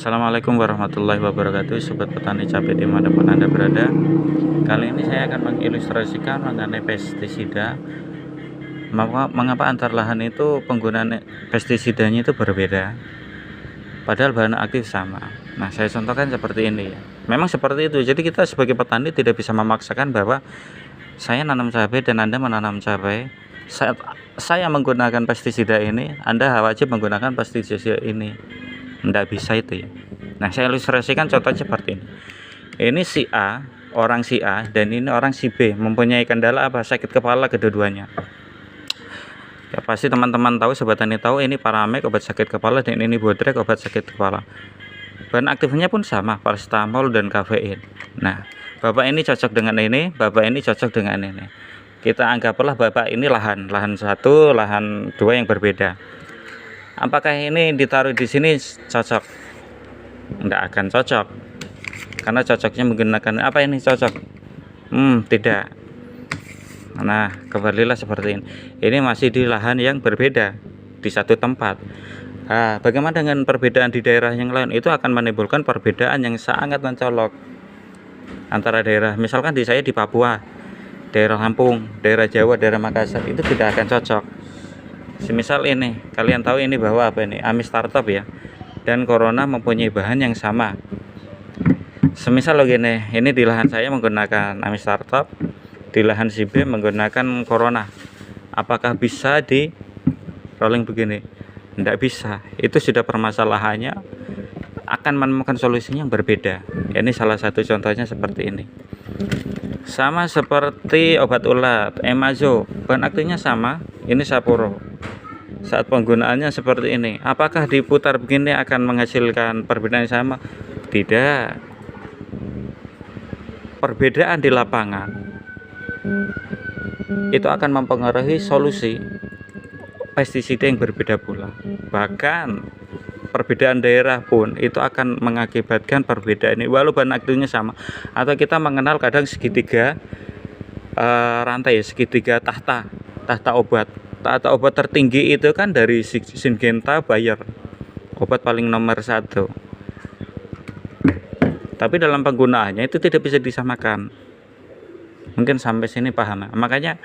Assalamualaikum warahmatullahi wabarakatuh, sobat petani cabai dimanapun Anda berada. Kali ini saya akan mengilustrasikan mengenai pestisida. Mengapa antar lahan itu penggunaan pestisidanya itu berbeda, padahal bahan aktif sama. Nah, saya contohkan seperti ini ya. Memang seperti itu. Jadi kita sebagai petani tidak bisa memaksakan bahwa saya nanam cabai dan Anda menanam cabai. Saat saya menggunakan pestisida ini, Anda wajib menggunakan pestisida ini. Tidak bisa itu ya. Nah, saya ilustrasikan contohnya seperti ini. Ini si A, orang si A, dan ini orang si B mempunyai kendala apa? Sakit kepala kedua-duanya. Ya pasti teman-teman tahu, sobat tani tahu, ini Paramek obat sakit kepala dan ini Bodrek obat sakit kepala. Bahan aktifnya pun sama, paracetamol dan kafein. Nah, bapak ini cocok dengan ini, bapak ini cocok dengan ini. Kita anggaplah bapak ini lahan satu, lahan dua yang berbeda. Apakah ini ditaruh di sini cocok? Tidak akan cocok, karena cocoknya menggunakan apa ini cocok? Tidak. Nah, kembalilah seperti ini. Ini masih di lahan yang berbeda di satu tempat. Nah, bagaimana dengan perbedaan di daerah yang lain? Itu akan menimbulkan perbedaan yang sangat mencolok antara daerah. Misalkan di saya di Papua, daerah Lampung, daerah Jawa, daerah Makassar, itu tidak akan cocok. Semisal ini, kalian tahu ini bahwa apa ini? Amis startup ya. Dan corona mempunyai bahan yang sama. Semisal begini, ini di lahan saya menggunakan Amis startup, di lahan si B menggunakan corona. Apakah bisa di rolling begini? Tidak bisa. Itu sudah permasalahannya, akan menemukan solusinya yang berbeda. Ini salah satu contohnya seperti ini. Sama seperti obat ulat, Emazo, bahan aktifnya sama, ini Saporo. Saat penggunaannya seperti ini, apakah diputar begini akan menghasilkan perbedaan yang sama? Tidak. Perbedaan di lapangan itu akan mempengaruhi solusi pestisida yang berbeda pula. Bahkan perbedaan daerah pun itu akan mengakibatkan perbedaan ini, walau bahan aktifnya sama. Atau kita mengenal kadang segitiga rantai, segitiga tahta obat. Tahta obat tertinggi itu kan dari Syngenta Bayer, obat paling nomor 1. Tapi dalam penggunaannya itu tidak bisa disamakan. Mungkin sampai sini paham. Makanya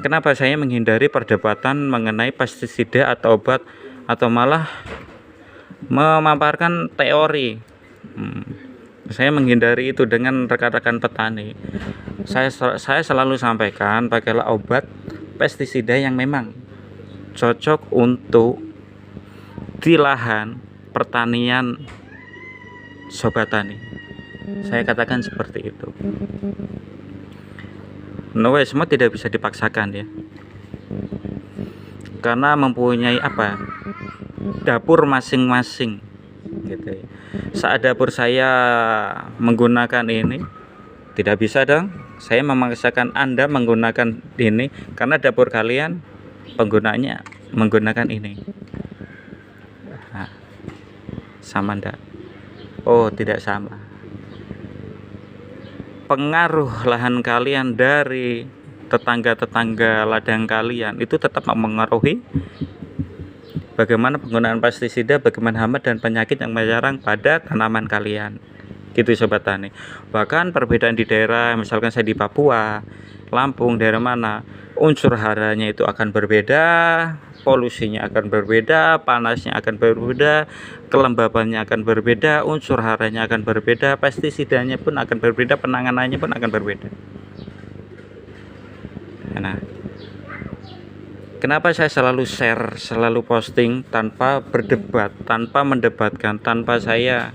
kenapa saya menghindari perdebatan mengenai pestisida atau obat, atau malah memaparkan teori. Saya menghindari itu dengan rekan-rekan petani. Saya selalu sampaikan, pakailah obat pestisida yang memang cocok untuk di lahan pertanian sobat tani. Saya katakan seperti itu. Semua tidak bisa dipaksakan ya, karena mempunyai apa, dapur masing-masing gitu ya. Saat dapur saya menggunakan ini, tidak bisa dong saya memaksakan Anda menggunakan ini, karena dapur kalian penggunaannya menggunakan ini. Nah, sama enggak? Oh, tidak sama. Pengaruh lahan kalian dari tetangga-tetangga ladang kalian itu tetap mempengaruhi bagaimana penggunaan pestisida, bagaimana hama dan penyakit yang menyerang pada tanaman kalian. Gitu sobat tani. Bahkan perbedaan di daerah, misalkan saya di Papua, Lampung, daerah mana, unsur haranya itu akan berbeda, polusinya akan berbeda, panasnya akan berbeda, kelembabannya akan berbeda, unsur haranya akan berbeda, pestisidanya pun akan berbeda, penanganannya pun akan berbeda. Nah, kenapa saya selalu share, selalu posting tanpa berdebat, tanpa mendebatkan, tanpa saya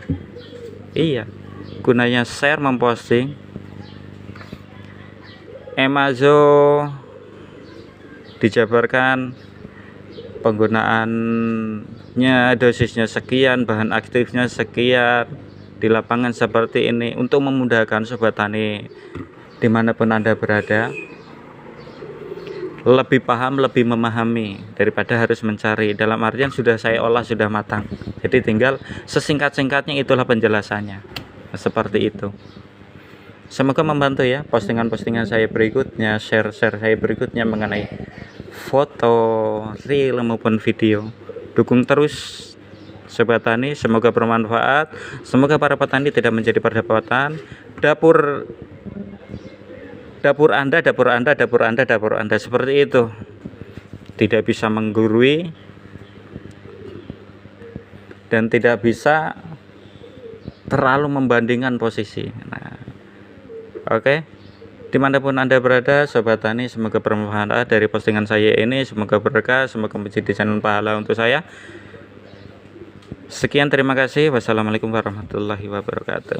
gunanya share, memposting. Emazo dijabarkan penggunaannya, dosisnya sekian, bahan aktifnya sekian, di lapangan seperti ini, untuk memudahkan sobat tani dimanapun Anda berada lebih paham, lebih memahami daripada harus mencari. Dalam artian sudah saya olah, sudah matang, jadi tinggal sesingkat-singkatnya itulah penjelasannya. Seperti itu. Semoga membantu ya postingan-postingan saya berikutnya, share saya berikutnya mengenai foto, reel maupun video. Dukung terus Sobat Tani, semoga bermanfaat. Semoga para petani tidak menjadi perdebatan. Dapur Anda seperti itu. Tidak bisa menggurui dan tidak bisa terlalu membandingkan posisi. Nah, oke. Dimanapun Anda berada, Sobat Tani, semoga bermanfaat dari postingan saya ini. Semoga berkah, semoga menjadi channel pahala untuk saya. Sekian, terima kasih. Wassalamualaikum warahmatullahi wabarakatuh.